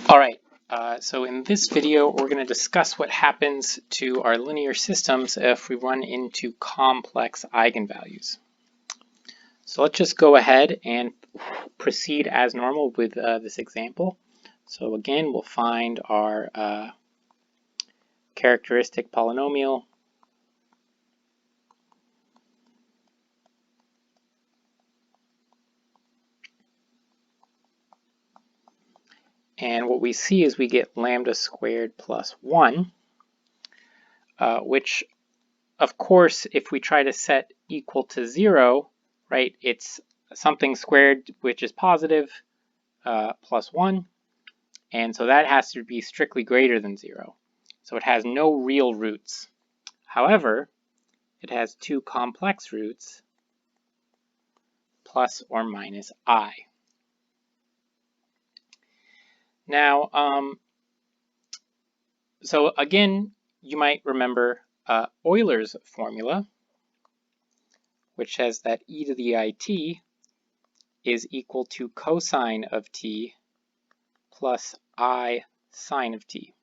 All right, so in this video, we're going to discuss what happens to our linear systems if we run into complex eigenvalues. So let's just go ahead and proceed as normal with this example. So again, we'll find our characteristic polynomial. And what we see is we get lambda squared plus 1, which, of course, if we try to set equal to 0, right, it's something squared, which is positive, plus 1. And so that has to be strictly greater than 0. So it has no real roots. However, it has two complex roots, plus or minus I. Now, so again, you might remember Euler's formula, which says that e to the it is equal to cosine of t plus I sine of t.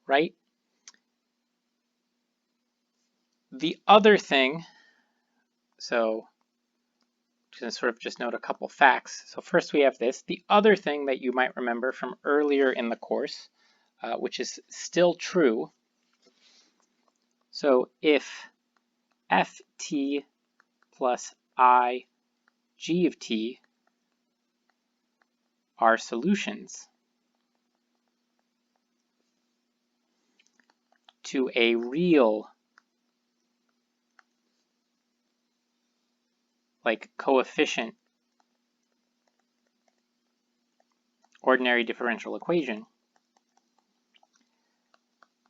Right? The other thing, so to sort of just note a couple facts. So first we have this. The other thing that you might remember from earlier in the course, which is still true. So if ft plus I g of t are solutions to a real coefficient ordinary differential equation,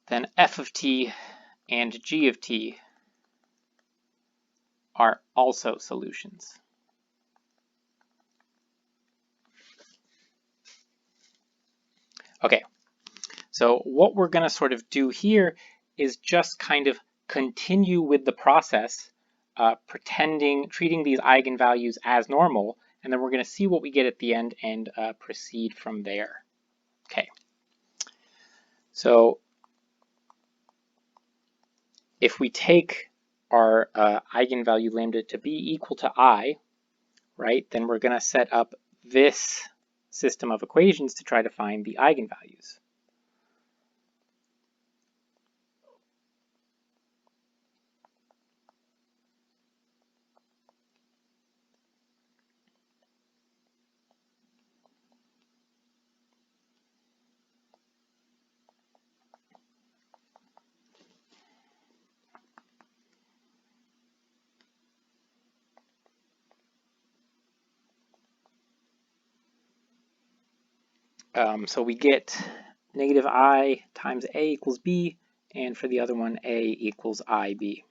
then f of t and g of t are also solutions. Okay, so what we're going to sort of do here is just kind of continue with the process, treating these eigenvalues as normal, and then we're going to see what we get at the end and proceed from there. Okay, so if we take our eigenvalue lambda to be equal to I, right, then we're going to set up this system of equations to try to find the eigenvalues. So we get negative I times A equals B, and for the other one, A equals IB.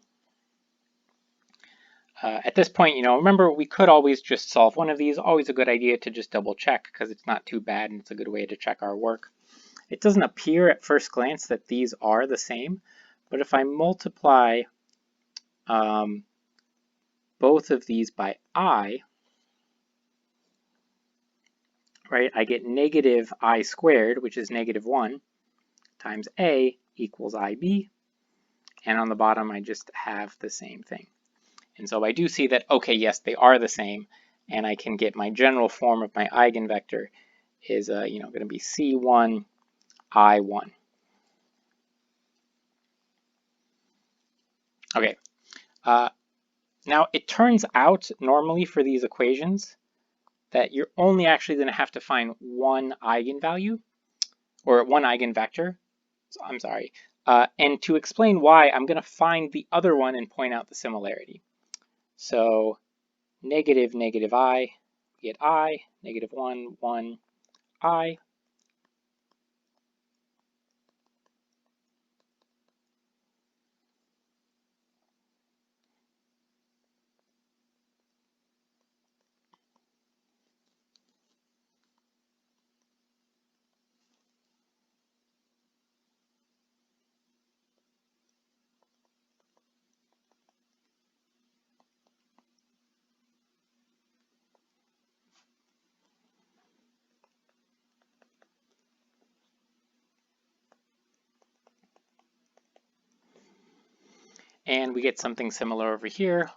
At this point, remember, we could always just solve one of these. Always a good idea to just double check because it's not too bad and it's a good way to check our work. It doesn't appear at first glance that these are the same, but if I multiply both of these by I, right, I get negative I squared, which is negative 1, times A equals IB. And on the bottom, I just have the same thing. And so I do see that, okay, yes, they are the same. And I can get my general form of my eigenvector is going to be C1, I1. Okay. Now, it turns out normally for these equations that you're only actually going to have to find one eigenvalue, or one eigenvector. I'm sorry. And to explain why, I'm going to find the other one and point out the similarity. So negative, negative I, we get I, negative 1, 1, I. And we get something similar over here.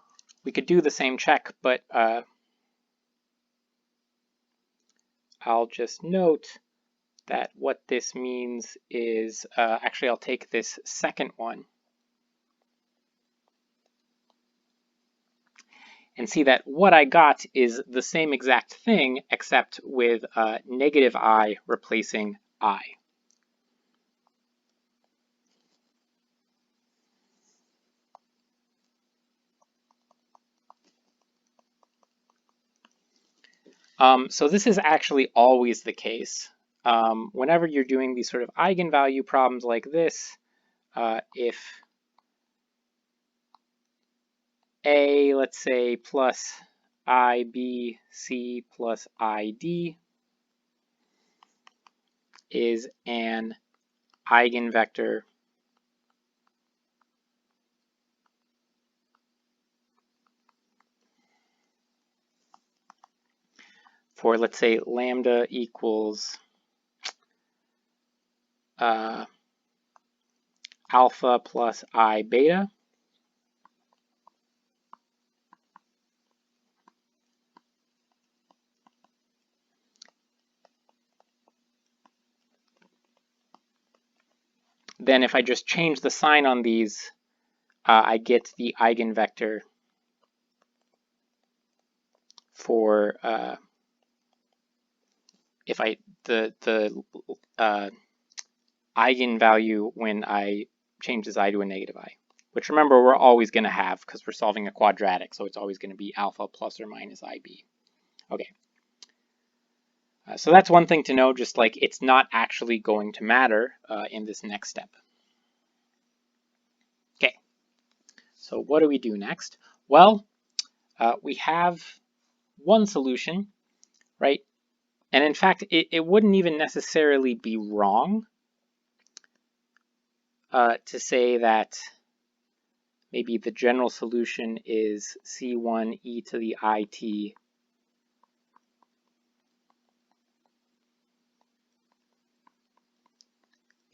We could do the same check, but I'll just note that what this means is, actually I'll take this second one and see that what I got is the same exact thing except with negative I replacing I. So this is actually always the case. Whenever you're doing these sort of eigenvalue problems like this, if A, let's say, plus IBC plus ID is an eigenvector for, let's say, lambda equals alpha plus I beta, then if I just change the sign on these, I get the eigenvector for if the eigenvalue when I change this I to a negative I, which remember we're always going to have because we're solving a quadratic, so it's always going to be alpha plus or minus IB. Okay. So that's one thing to know, just like it's not actually going to matter in this next step. Okay, so what do we do next? Well, we have one solution, right? And in fact, it wouldn't even necessarily be wrong to say that maybe the general solution is C1 e to the IT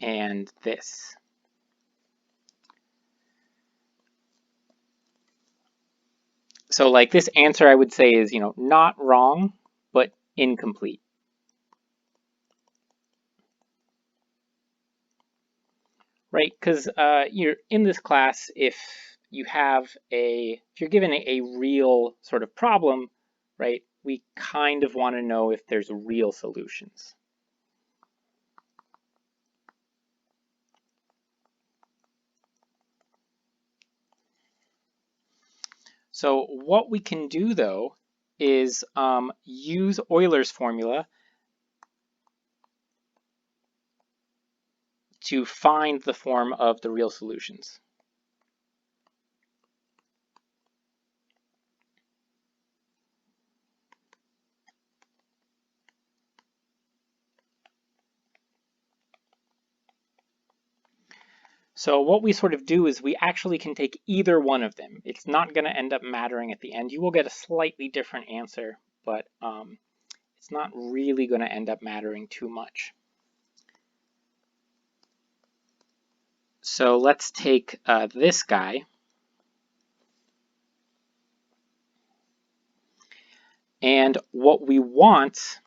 and this. So like this answer I would say is, not wrong, but incomplete. Right, because you're in this class, if you're given a real sort of problem, right, we kind of want to know if there's real solutions. So what we can do, though, is use Euler's formula to find the form of the real solutions. So what we sort of do is we actually can take either one of them. It's not going to end up mattering at the end. You will get a slightly different answer, but it's not really going to end up mattering too much. So let's take this guy. And what we want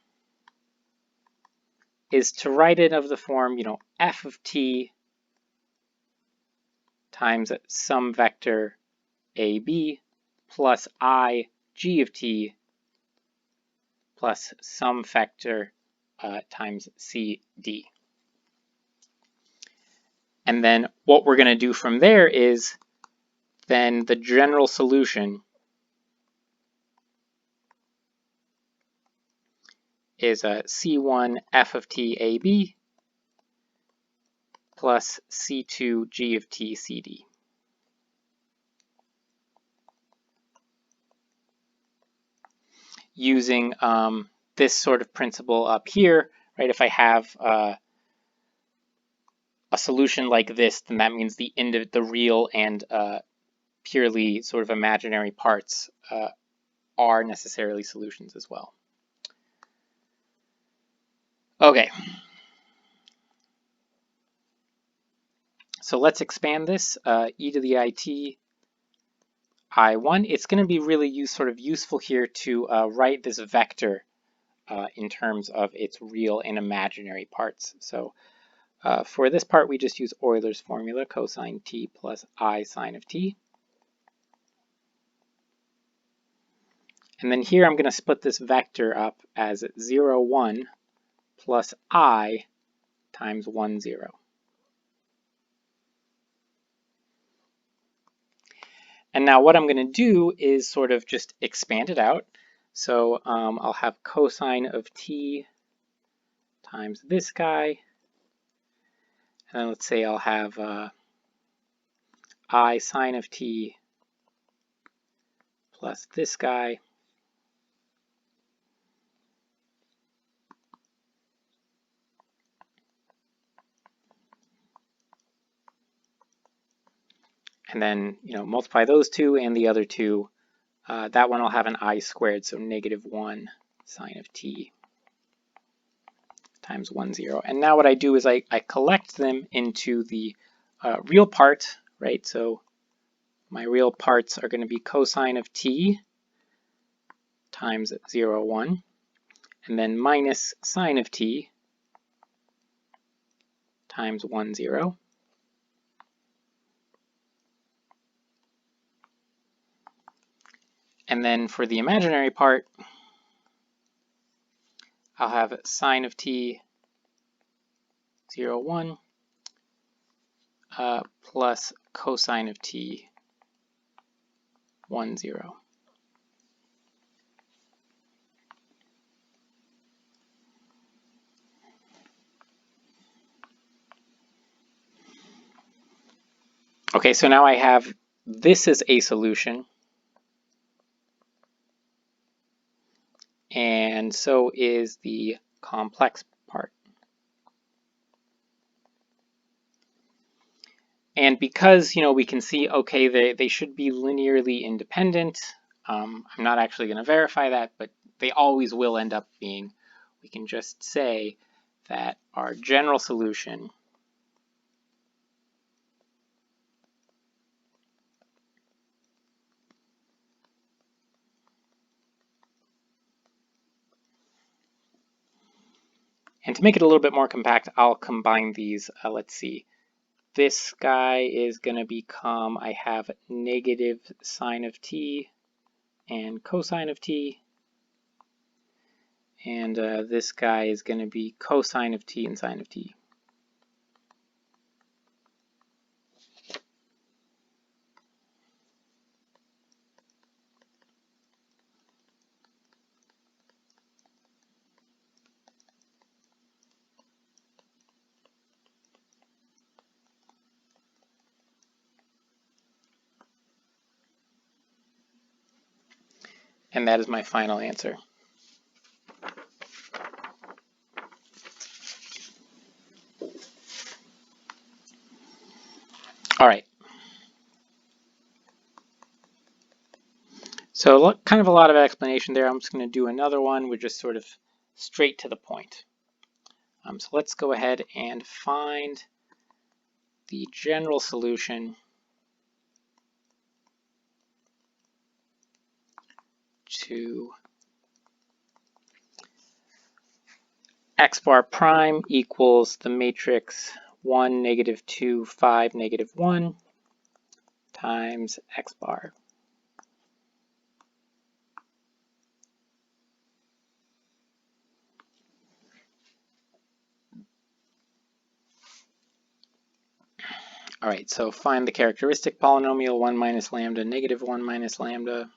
is to write it of the form, f of t times some vector ab plus I g of t plus some vector times cd. And then what we're going to do from there is then the general solution is a C1 f of t ab plus C2 g of t cd. Using this sort of principle up here, right? If I have a solution like this, then that means the real and purely sort of imaginary parts are necessarily solutions as well. Okay. So let's expand this. E to the IT I1, it's going to be really useful here to write this vector in terms of its real and imaginary parts. So for this part, we just use Euler's formula, cosine t plus I sine of t. And then here I'm going to split this vector up as 0, 1 plus I times 1, 0. And now what I'm going to do is sort of just expand it out. So I'll have cosine of t times this guy. And then let's say I'll have I sine of t plus this guy. And then, multiply those two and the other two. That one I'll have an I squared, so negative 1 sine of t times 1, 0. And now what I do is I collect them into the real part, right? So my real parts are going to be cosine of t times 0, 1, and then minus sine of t times 1, 0. And then for the imaginary part, I'll have sine of t 0, 1 plus cosine of t 1, 0. Okay, so now I have this is a solution, and so is the complex part. And because, we can see, okay, they should be linearly independent. I'm not actually going to verify that, but they always will end up being. We can just say that our general solution and to make it a little bit more compact, I'll combine these. Let's see. This guy is going to become, I have negative sine of t and cosine of t. And this guy is going to be cosine of t and sine of t. And that is my final answer. All right. So kind of a lot of explanation there. I'm just going to do another one. We're just sort of straight to the point. So let's go ahead and find the general solution to x bar prime equals the matrix 1, negative 2, 5, negative 1 times x bar. All right, so find the characteristic polynomial 1 minus lambda, negative 1 minus lambda.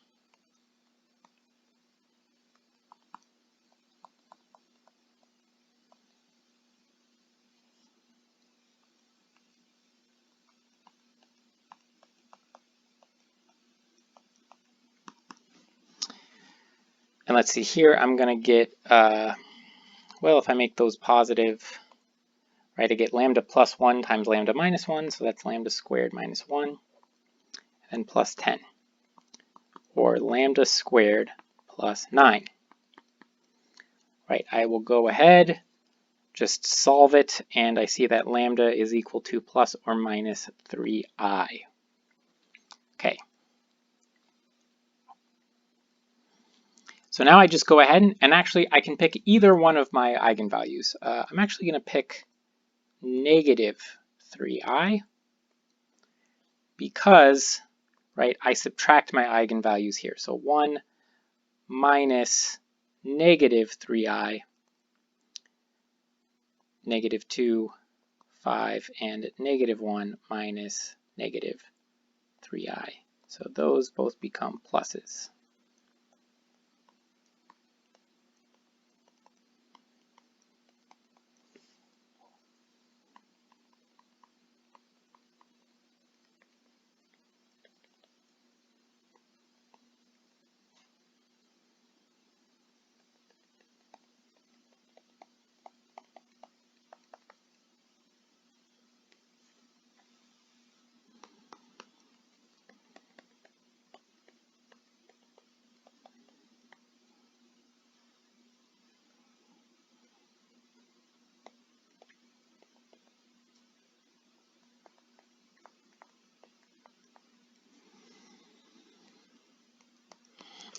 And let's see here, I'm going to get, well, if I make those positive, right, I get lambda plus 1 times lambda minus 1, so that's lambda squared minus 1, and plus 10, or lambda squared plus 9. Right, I will go ahead, just solve it, and I see that lambda is equal to plus or minus 3i. Okay. So now I just go ahead and actually I can pick either one of my eigenvalues. I'm actually going to pick negative 3i because, right, I subtract my eigenvalues here. So 1 minus negative 3i, negative 2, 5, and negative 1 minus negative 3i. So those both become pluses.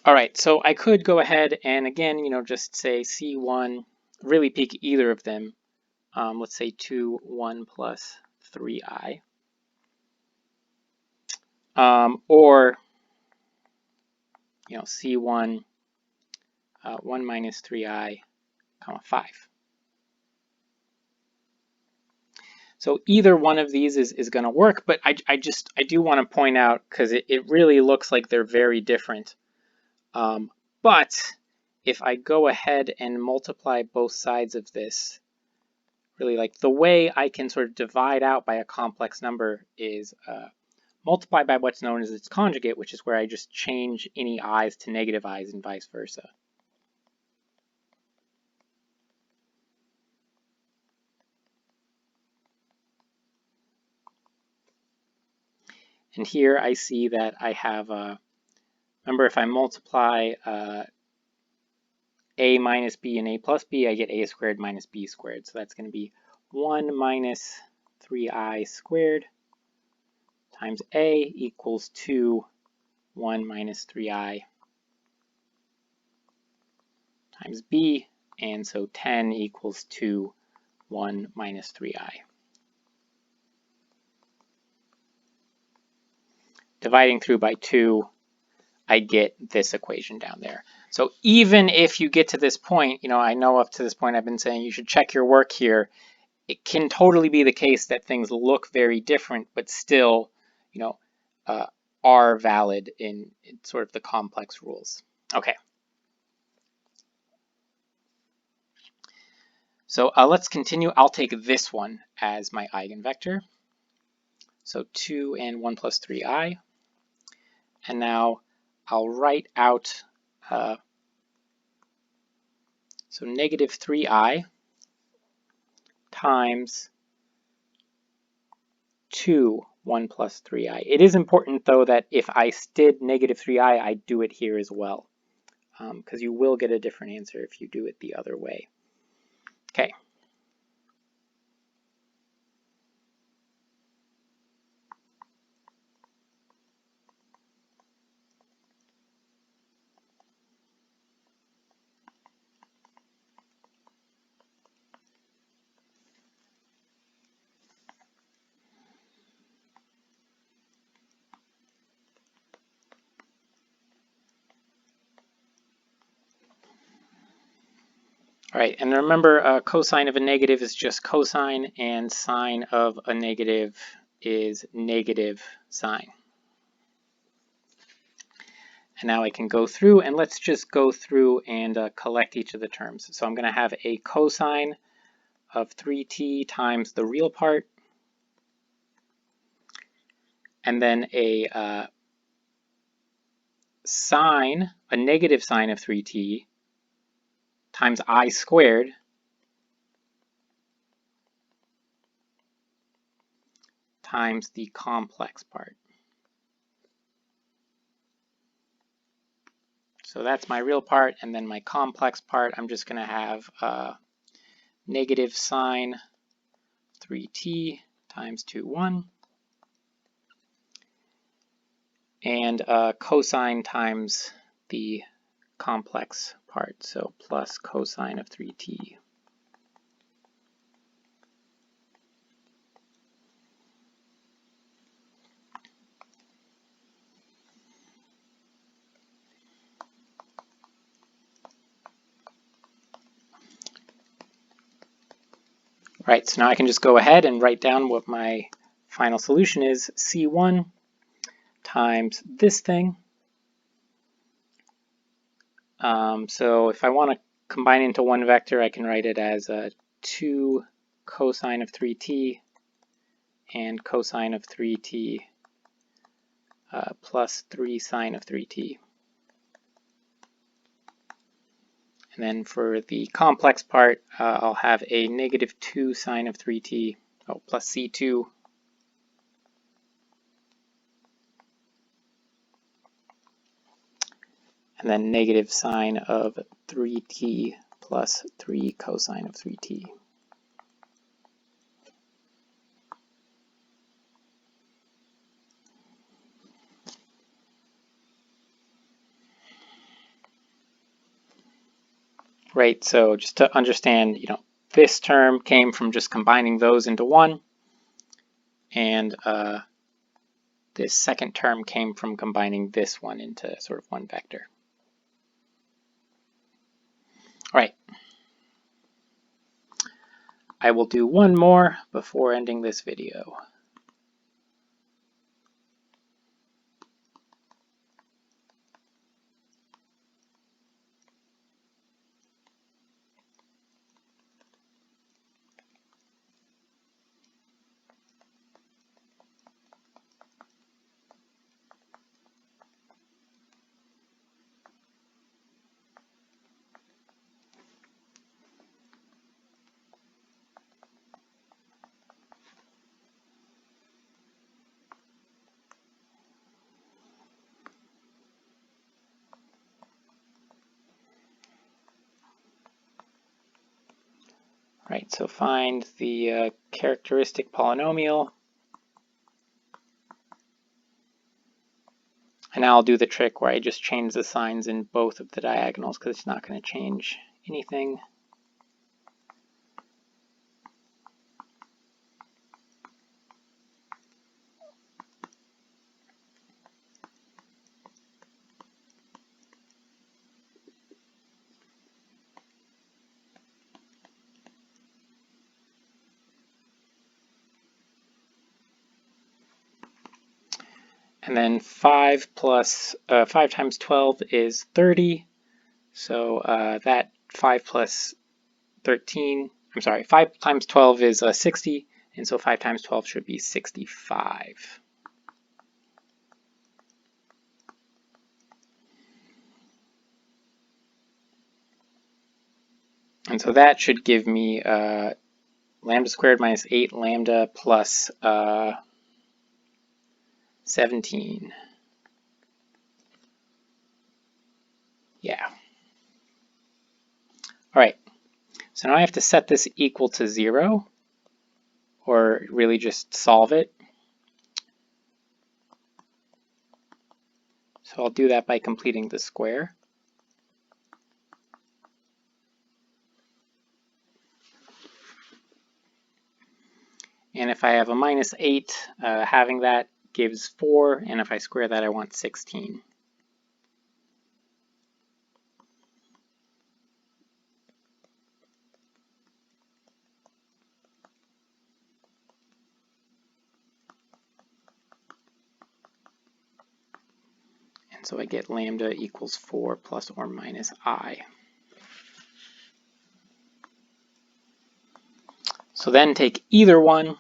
All right, so I could go ahead and again, just say C1, really pick either of them. Let's say 2, 1 plus 3i. Or, C1, 1 minus 3i, comma 5. So either one of these is going to work, but I do want to point out, because it really looks like they're very different. But if I go ahead and multiply both sides of this, really like the way I can sort of divide out by a complex number is multiply by what's known as its conjugate, which is where I just change any i's to negative i's and vice versa. And here I see that I have, remember if I multiply a minus b and a plus b, I get a squared minus b squared. So that's going to be 1 minus 3i squared times a equals 2, 1 minus 3i times b, and so 10 equals 2, 1 minus 3i. Dividing through by 2, I get this equation down there. So even if you get to this point, I know up to this point I've been saying you should check your work here. It can totally be the case that things look very different, but still, are valid in sort of the complex rules. Okay. So let's continue. I'll take this one as my eigenvector. So 2 and 1 plus 3i. And now I'll write out, so negative 3i times 2, 1 plus 3i. It is important, though, that if I did negative 3i, I do it here as well, because you will get a different answer if you do it the other way. Okay. All right, and remember, cosine of a negative is just cosine, and sine of a negative is negative sine. And now I can go through, and let's just go through and collect each of the terms. So I'm going to have a cosine of 3t times the real part, and then a sine, a negative sine of 3t times I squared times the complex part. So that's my real part, and then my complex part, I'm just going to have negative sine 3t times 2, 1, and cosine times the complex part, so plus cosine of 3t. Right, so now I can just go ahead and write down what my final solution is. C1 times this thing. So if I want to combine into one vector, I can write it as 2 cosine of 3t and cosine of 3t plus 3 sine of 3t. And then for the complex part, I'll have a negative 2 sine of 3t, plus c2 and then negative sine of 3t plus 3 cosine of 3t. Right, so just to understand, this term came from just combining those into one, and this second term came from combining this one into sort of one vector. All right. I will do one more before ending this video. Right, so find the characteristic polynomial. And now I'll do the trick where I just change the signs in both of the diagonals because it's not going to change anything. And then 5 times 12 is 30. So that 5 plus 13, I'm sorry, 5 times 12 is 60. And so 5 times 12 should be 65. And so that should give me lambda squared minus 8 lambda plus 17. Yeah. All right. So now I have to set this equal to 0, or really just solve it. So I'll do that by completing the square. And if I have a minus 8, having that gives 4, and if I square that, I want 16. And so I get lambda equals 4 plus or minus I. So then take either one,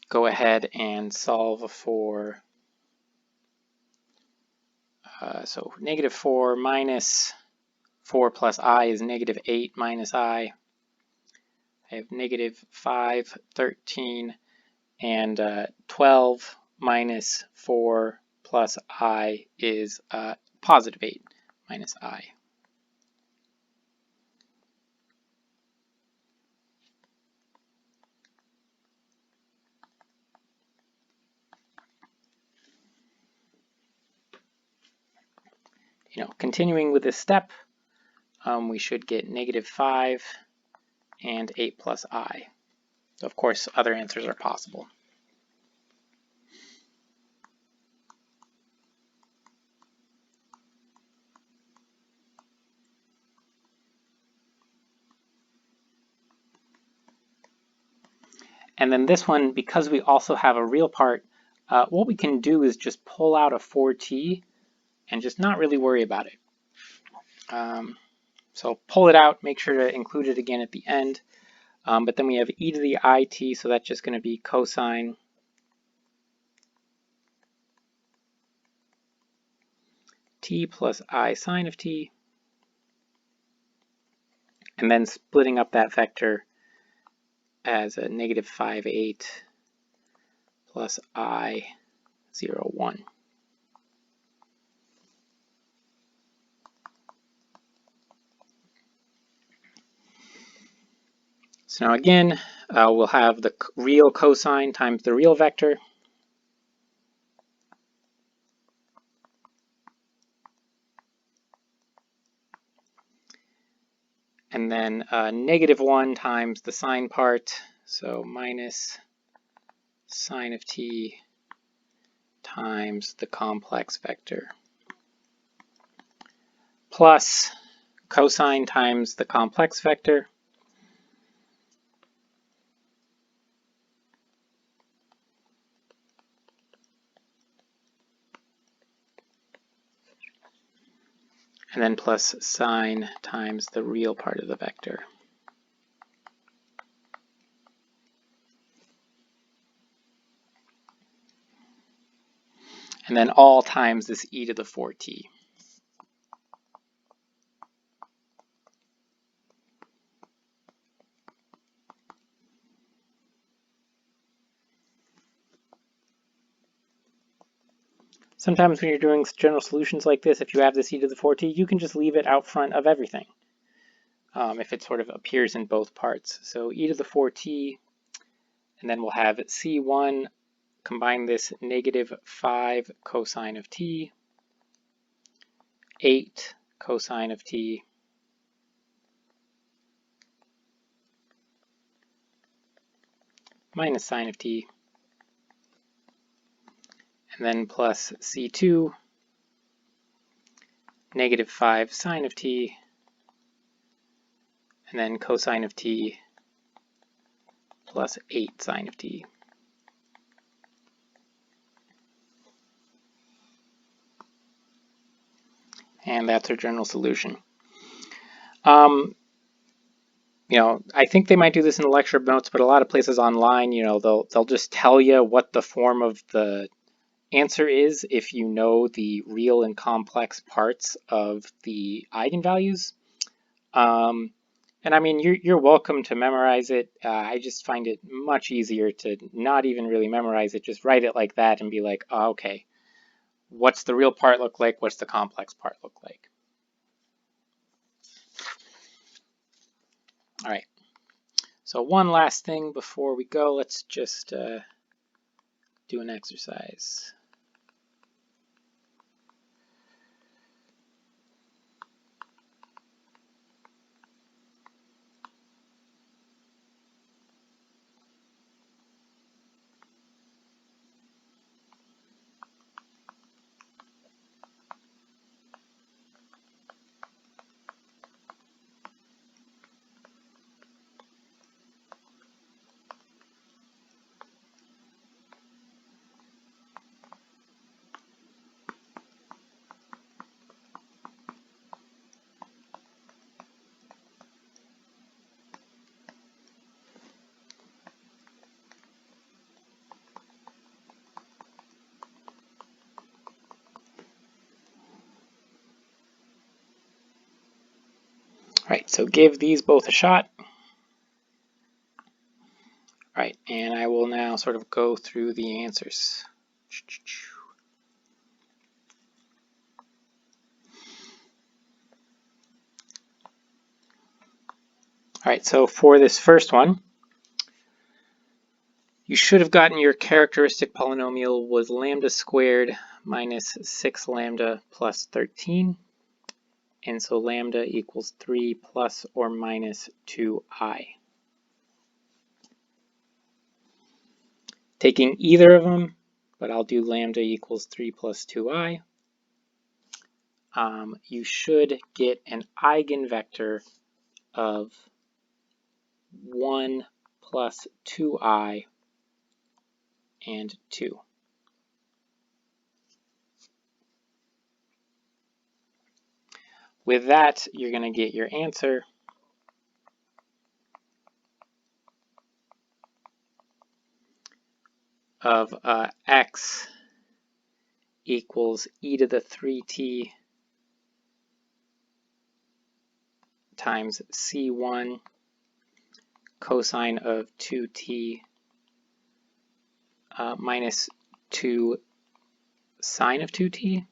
go ahead and solve for, so negative 4 minus 4 plus I is negative 8 minus I. I have negative 5, 13, and 12 minus 4 plus I is positive 8 minus I. continuing with this step, we should get -5 and 8 plus I. So of course, other answers are possible. And then this one, because we also have a real part, what we can do is just pull out a 4t and just not really worry about it. So pull it out, make sure to include it again at the end. But then we have e to the it, so that's just going to be cosine t plus I sine of t. And then splitting up that vector as a -5, 8 plus I, 0, 1. So now again, we'll have the real cosine times the real vector. And then -1 times the sine part, so minus sine of t times the complex vector, plus cosine times the complex vector, and then plus sine times the real part of the vector. And then all times this e to the 4t. Sometimes when you're doing general solutions like this, if you have this e to the 4t, you can just leave it out front of everything if it sort of appears in both parts. So e to the 4t, and then we'll have c1, combine this -5 cosine of t, 8 cosine of t, minus sine of t, and then plus c2, -5 sine of t, and then cosine of t plus 8 sine of t. And that's our general solution. I think they might do this in the lecture notes, but a lot of places online, they'll just tell you what the form of the answer is if you know the real and complex parts of the eigenvalues. And I mean, you're welcome to memorize it. I just find it much easier to not even really memorize it, just write it like that and be like, oh, okay, what's the real part look like? What's the complex part look like? All right. So one last thing before we go, let's just do an exercise. All right, so give these both a shot. All right, and I will now sort of go through the answers. All right, so for this first one, you should have gotten your characteristic polynomial was lambda squared minus 6 lambda plus 13. and so lambda equals 3 plus or minus 2i. Taking either of them, but I'll do lambda equals 3 plus 2i, you should get an eigenvector of 1 plus 2i and 2. With that, you're going to get your answer of x equals e to the 3t times c1 cosine of 2t minus 2 sine of 2t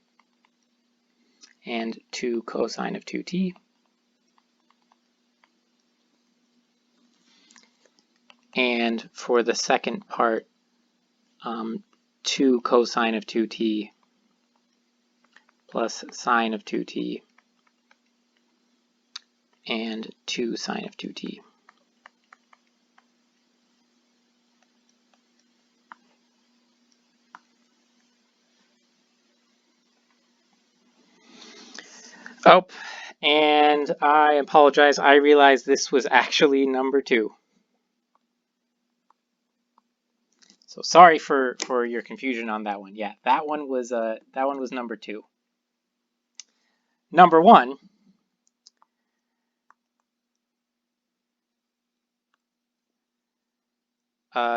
and 2 cosine of 2t. And for the second part, 2 cosine of 2t plus sine of 2t and 2 sine of 2t. Oh, and I apologize. I realized this was actually number 2. So sorry for your confusion on that one. Yeah, that one was number 2. Number 1.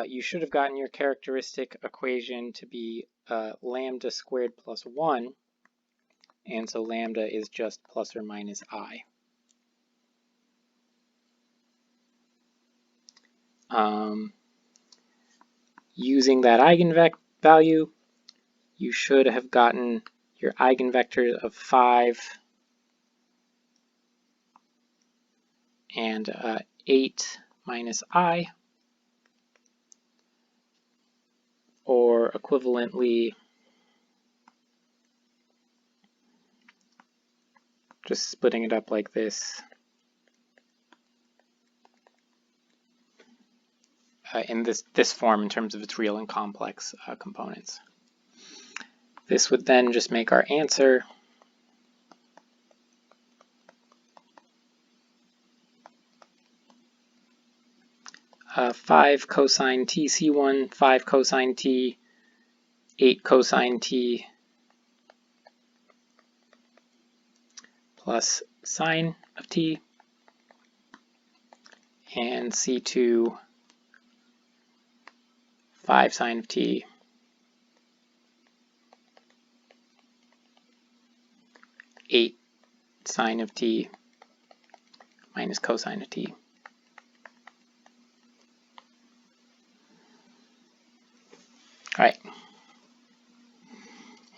You should have gotten your characteristic equation to be lambda squared plus 1, and so lambda is just plus or minus I. Using that eigenvalue, you should have gotten your eigenvectors of 5 and 8 minus I, or equivalently, just splitting it up like this, in this form in terms of its real and complex components. This would then just make our answer uh, 5 cosine t c1, 5 cosine t, 8 cosine t, plus sine of t, and c2, 5 sine of t, 8 sine of t, minus cosine of t. All right,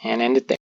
and end it there.